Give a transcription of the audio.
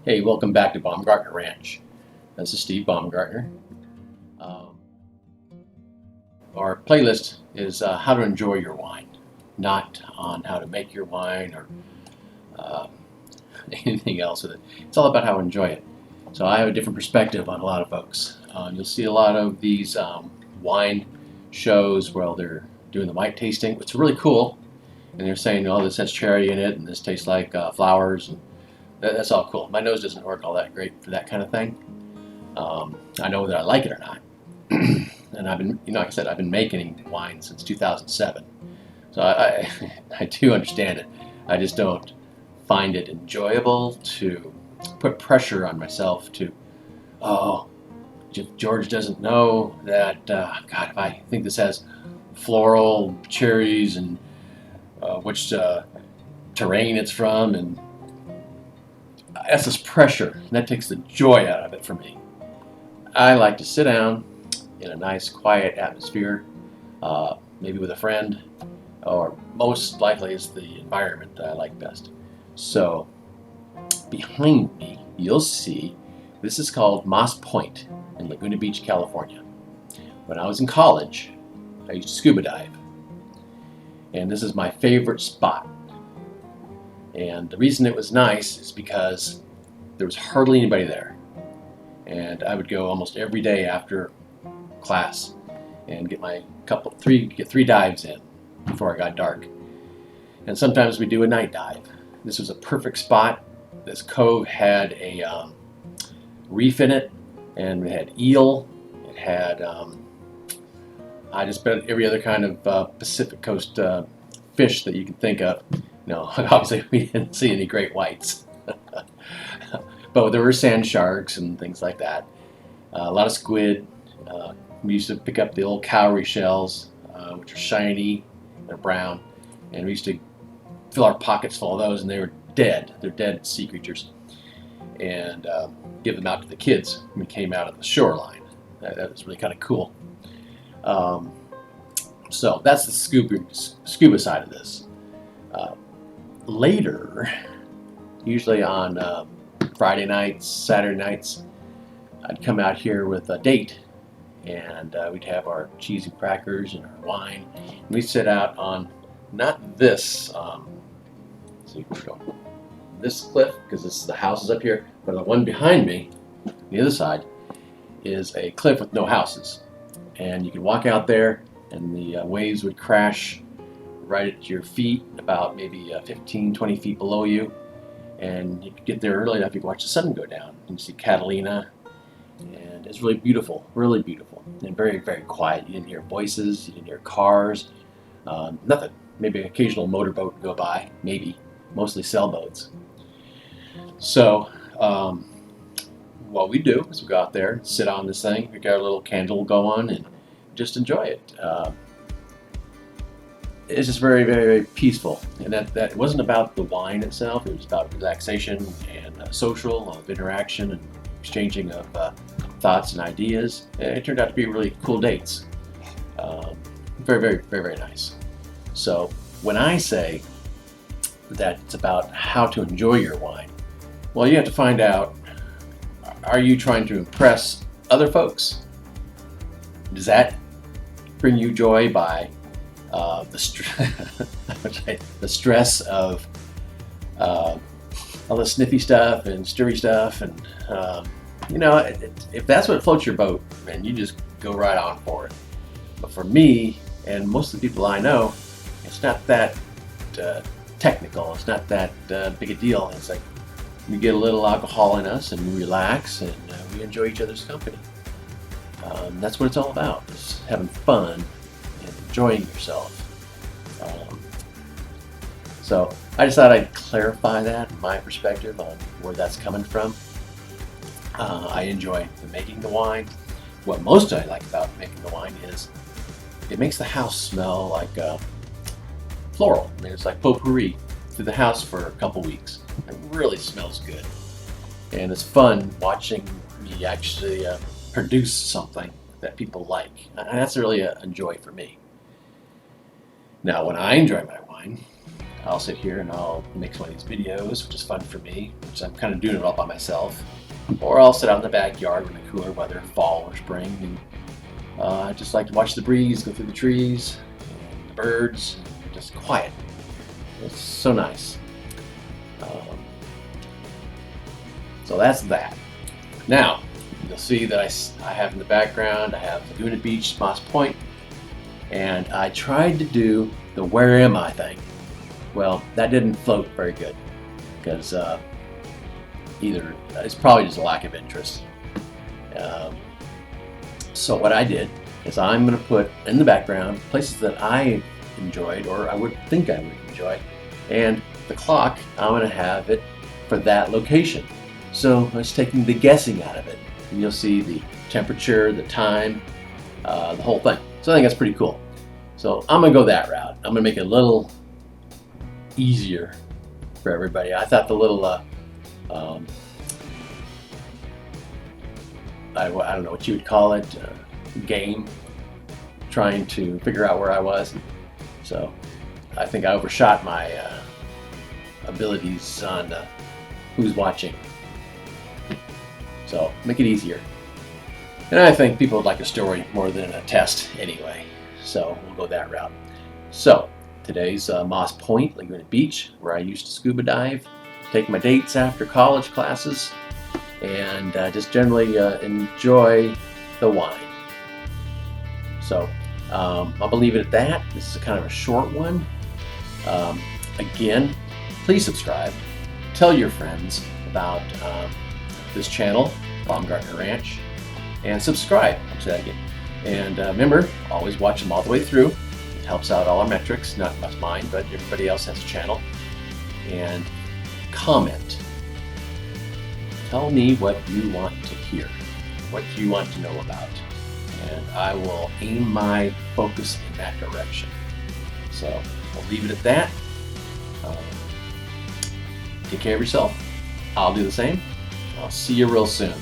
Hey, welcome back to Baumgartner Ranch. This is Steve Baumgartner. Um, our playlist is how to enjoy your wine, not on how to make your wine or uh, anything else with it. It's all about how to enjoy it. So I have a different perspective on a lot of folks. You'll see a lot of these wine shows where they're doing the wine tasting. It's really cool, and they're saying, "Oh, this has cherry in it, and this tastes like flowers." And that's all cool. My nose doesn't work all that great for that kind of thing. I know whether I like it or not. And I've been, like I said, I've been making wine since 2007. So I do understand it. I just don't find it enjoyable to put pressure on myself to, oh, George doesn't know that, God, if I think this has floral cherries and which terrain it's from, and that's this pressure, and that takes the joy out of it for me. I like to sit down in a nice, quiet atmosphere, maybe with a friend, or most likely it's the environment that I like best. So, behind me, you'll see this is called Moss Point in Laguna Beach, California. When I was in college, I used to scuba dive, and this is my favorite spot. And the reason it was nice is because there was hardly anybody there. And I would go almost every day after class and get my three dives in before it got dark. And sometimes we do a night dive. This was a perfect spot. This cove had a reef in it, and it had eel. It had I just bet every other kind of Pacific Coast fish that you can think of. No, obviously we didn't see any great whites, but there were sand sharks and things like that. A lot of squid. We used to pick up the old cowrie shells, which are shiny, they're brown, and we used to fill our pockets full of those, and they were dead. They're dead sea creatures, and give them out to the kids when we came out of the shoreline. That was really kind of cool. So that's the scuba side of this. Later, usually on Friday nights, Saturday nights, I'd come out here with a date, and we'd have our cheesy crackers and our wine. And we'd sit out on not this, this cliff, because the house is up here, but the one behind me, the other side, is a cliff with no houses. And you could walk out there, and the waves would crash right at your feet, about maybe 15, 20 feet below you. And you could get there early enough, you could watch the sun go down. And you see Catalina, and it's really beautiful, and very, very quiet. You didn't hear voices, you didn't hear cars, nothing. Maybe an occasional motorboat go by, maybe, mostly sailboats. So what we do is we go out there, sit on this thing, we got our little candle going, and just enjoy it. It's just very, very, very peaceful. And that wasn't about the wine itself. It was about relaxation and social of interaction and exchanging of thoughts and ideas. And it turned out to be really cool dates. Very, very, very, very nice. So when I say that it's about how to enjoy your wine, well, you have to find out, are you trying to impress other folks? Does that bring you joy by the stress of all the sniffy stuff and stirry stuff, and if that's what floats your boat, man, you just go right on for it. But for me, and most of the people I know, it's not that technical. It's not that big a deal. It's like we get a little alcohol in us, and we relax, and we enjoy each other's company. That's what it's all about. It's having fun and enjoying yourself. So I just thought I'd clarify that, my perspective on where that's coming from. I enjoy making the wine. What most I like about making the wine is it makes the house smell like floral. I mean, it's like potpourri through the house for a couple weeks. It really smells good. And it's fun watching me actually produce something that people like. And that's really a joy for me. Now, when I enjoy my wine, I'll sit here and I'll make one of these videos, which is fun for me, which I'm kind of doing it all by myself. Or I'll sit out in the backyard in the cooler weather, fall or spring, and I just like to watch the breeze go through the trees, and the birds, and just quiet. It's so nice. So that's that. Now, you'll see that I have in the background, I have Laguna Beach, Moss Point, and I tried to do the where am I thing. Well, that didn't float very good, because either it's probably just a lack of interest. So what I did is I'm going to put in the background places that I enjoyed, or I would think I would enjoy, and the clock, I'm going to have it for that location. So it's taking the guessing out of it, and you'll see the temperature, the time, the whole thing. So I think that's pretty cool. So I'm going to go that route. I'm going to make it a little easier for everybody. I thought the little I don't know what you would call it, game, trying to figure out where I was. So I think I overshot my abilities on who's watching. So make it easier. And I think people would like a story more than a test anyway. So we'll go that route. So today's Moss Point, Laguna Beach, where I used to scuba dive, take my dates after college classes, and just generally enjoy the wine. So I'll leave it at that. This is kind of a short one. Again, please subscribe. Tell your friends about this channel, Baumgartner Ranch, and subscribe to that again. And remember, always watch them all the way through. It helps out all our metrics, not much mine, but everybody else has a channel. And comment. Tell me what you want to hear, what you want to know about, and I will aim my focus in that direction. So I'll leave it at that. Take care of yourself. I'll do the same. I'll see you real soon.